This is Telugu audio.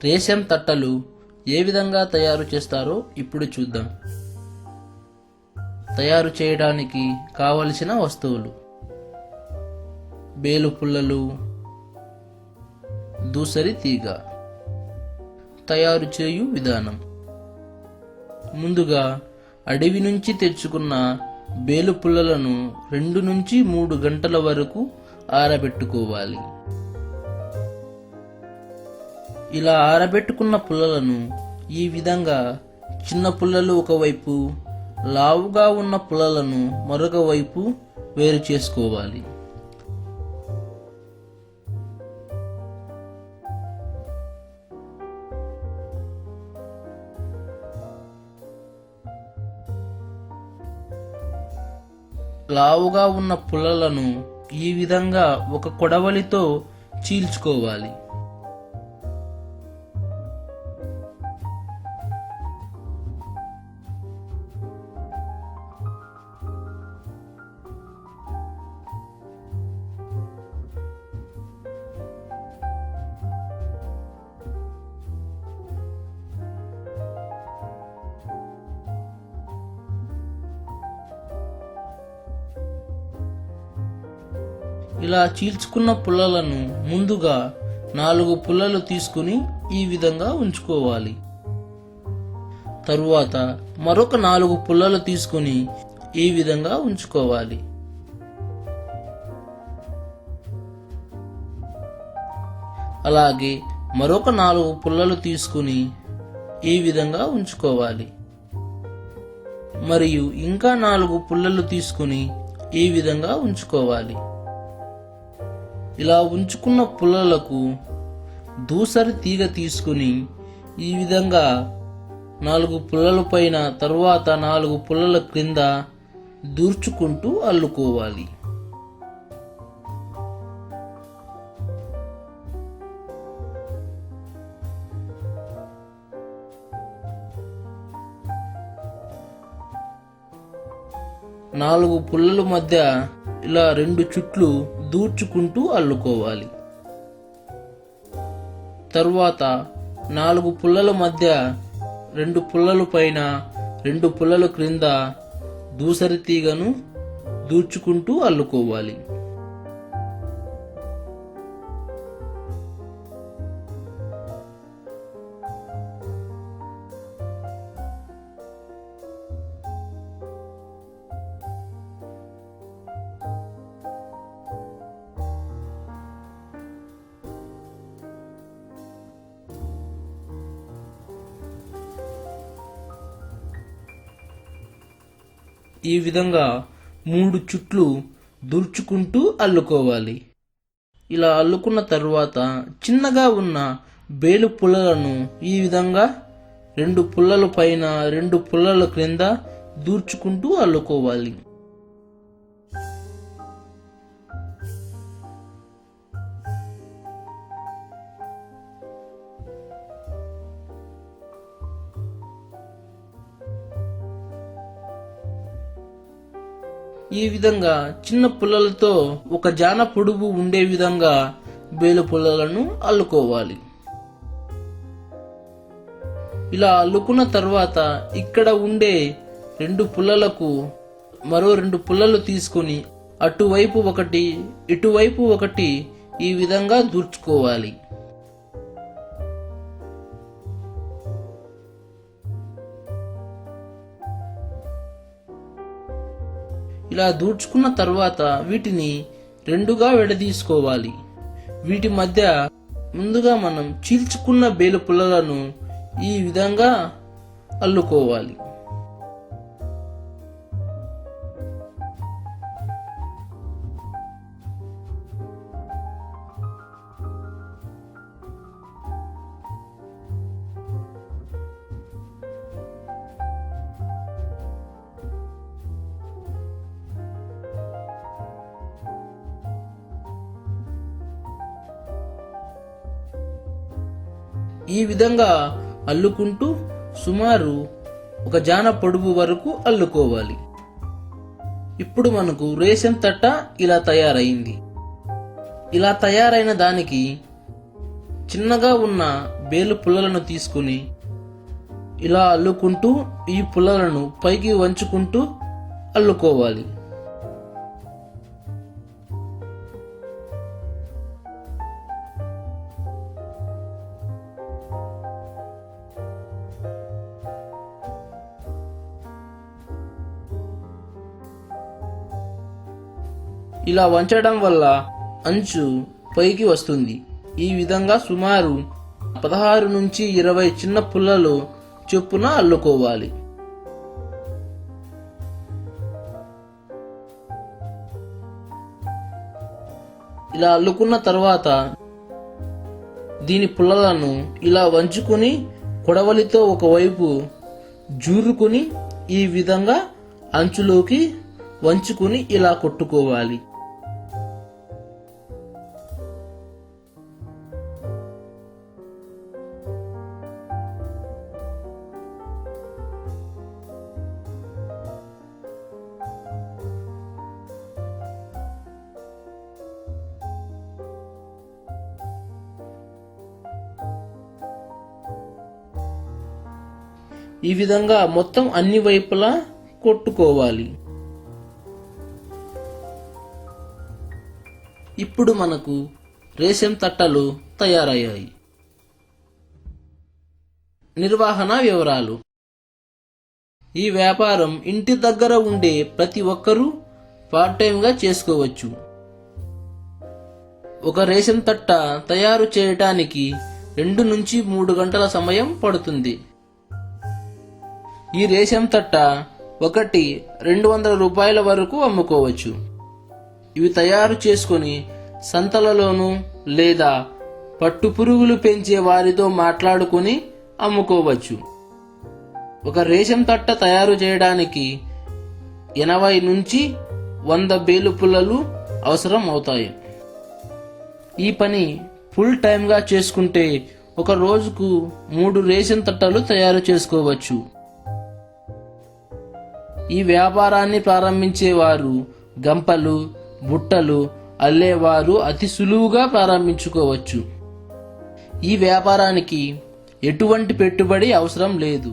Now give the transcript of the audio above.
రేషం తట్టలు ఏ విధంగా తయారు చేస్తారో ఇప్పుడు చూద్దాం. తయారు చేయడానికి కావలసిన వస్తువులు: బేలు పుల్లలు, దూసరి తీగ. తయారు చేయు విధానం: ముందుగా అడవి నుంచి తెచ్చుకున్న బేలు పుల్లలను 2 నుంచి 3 గంటల వరకు ఆరబెట్టుకోవాలి. ఇలా ఆరబెట్టుకున్న పుల్లలను ఈ విధంగా చిన్న పుల్లలు ఒకవైపు, లావుగా ఉన్న పుల్లలను మరొక వైపు వేరు చేసుకోవాలి. లావుగా ఉన్న పుల్లలను ఈ విధంగా ఒక కొడవలితో చీల్చుకోవాలి. ఇలా చీల్చుకున్న పుల్లలను ముందుగా 4 పుల్లలు తీసుకుని ఈ విధంగా ఉంచుకోవాలి. తరువాత మరొక 4 పుల్లలు తీసుకుని ఈ విధంగా ఉంచుకోవాలి. అలాగే మరొక 4 పుల్లలు తీసుకుని ఈ విధంగా ఉంచుకోవాలి. మరియు ఇంకా 4 పుల్లలు తీసుకుని ఈ విధంగా ఉంచుకోవాలి. ఇలా ఉంచుకున్న పుల్లలకు దూసరి తీగ తీసుకుని ఈ విధంగా 4 పుల్లల పైన, తరువాత 4 పుల్లల క్రింద దూర్చుకుంటూ అల్లుకోవాలి. నాలుగు పుల్లల మధ్య ఇలా 2 చుట్లు దూర్చుకుంటూ అల్లుకోవాలి. తరువాత 4 పుల్లల మధ్య 2 పుల్లల పైన, 2 పుల్లల క్రింద దూసరి తీగను దూర్చుకుంటూ అల్లుకోవాలి. ఈ విధంగా 3 చుట్లు దుర్చుకుంటూ అల్లుకోవాలి. ఇలా అల్లుకున్న తరువాత చిన్నగా ఉన్న బేలు పుల్లలను ఈ విధంగా 2 పుల్లల పైన, 2 పుల్లల క్రింద దూర్చుకుంటూ అల్లుకోవాలి. ఈ విధంగా చిన్న పుల్లలతో ఒక జాన పొడుగు ఉండే విధంగా బేలు పుల్లలను అల్లుకోవాలి. ఇలా అల్లుకున్న తర్వాత ఇక్కడ ఉండే 2 పుల్లలకు మరో 2 పుల్లలు తీసుకొని అటువైపు ఒకటి, ఇటువైపు ఒకటి ఈ విధంగా దూర్చుకోవాలి. ఇలా దూర్చుకున్న తర్వాత వీటిని 2గా విడదీసుకోవాలి. వీటి మధ్య ముందుగా మనం చీల్చుకున్న బేలు పుల్లలను ఈ విధంగా అల్లుకోవాలి. ఈ విధంగా అల్లుకుంటూ సుమారు ఒక జాన పొడుగు వరకు అల్లుకోవాలి. ఇప్పుడు మనకు రేషం తట్ట ఇలా తయారైంది. ఇలా తయారైన దానికి చిన్నగా ఉన్న బేలు పుల్లలను తీసుకుని ఇలా అల్లుకుంటూ ఈ పుల్లలను పైకి వంచుకుంటూ అల్లుకోవాలి. ఇలా వంచడం వల్ల అంచు పైకి వస్తుంది. ఈ విధంగా సుమారు 16 నుంచి 20 చిన్న పుల్లలు చొప్పున అల్లుకోవాలి. ఇలా అల్లుకున్న తర్వాత దీని పుల్లలను ఇలా వంచుకుని కొడవలితో ఒకవైపు జూరుకుని ఈ విధంగా అంచులోకి వంచుకుని ఇలా కొట్టుకోవాలి. ఈ విధంగా మొత్తం అన్ని వైపులా కొట్టుకోవాలి. ఇప్పుడు మనకు రేషన్ తట్టలు తయారయ్యాయి. నిర్వహణ వివరాలు. ఈ వ్యాపారం ఇంటి దగ్గర ఉండే ప్రతి ఒక్కరూ పార్ట్ టైంగా చేసుకోవచ్చు. ఒక రేషన్ తట్ట తయారు చేయడానికి 2 నుంచి 3 గంటల సమయం పడుతుంది. ఈ రేషన్ తట్ట ఒకటి 200 రూపాయల వరకు అమ్ముకోవచ్చు. ఇవి తయారు చేసుకుని సంతలలోనూ లేదా పట్టు పురుగులు పెంచే వారితో మాట్లాడుకుని అమ్ముకోవచ్చు. ఒక రేషన్ తట్ట తయారు చేయడానికి 80 నుంచి 100 బేలు పుల్లలు అవసరం అవుతాయి. ఈ పని ఫుల్ టైంగా చేసుకుంటే ఒక రోజుకు 3 రేషన్ తట్టలు తయారు చేసుకోవచ్చు. ఈ వ్యాపారాన్ని ప్రారంభించేవారు గంపలు, బుట్టలు అల్లేవారు అతి సులువుగా ప్రారంభించుకోవచ్చు. ఈ వ్యాపారానికి ఎటువంటి పెట్టుబడి అవసరం లేదు.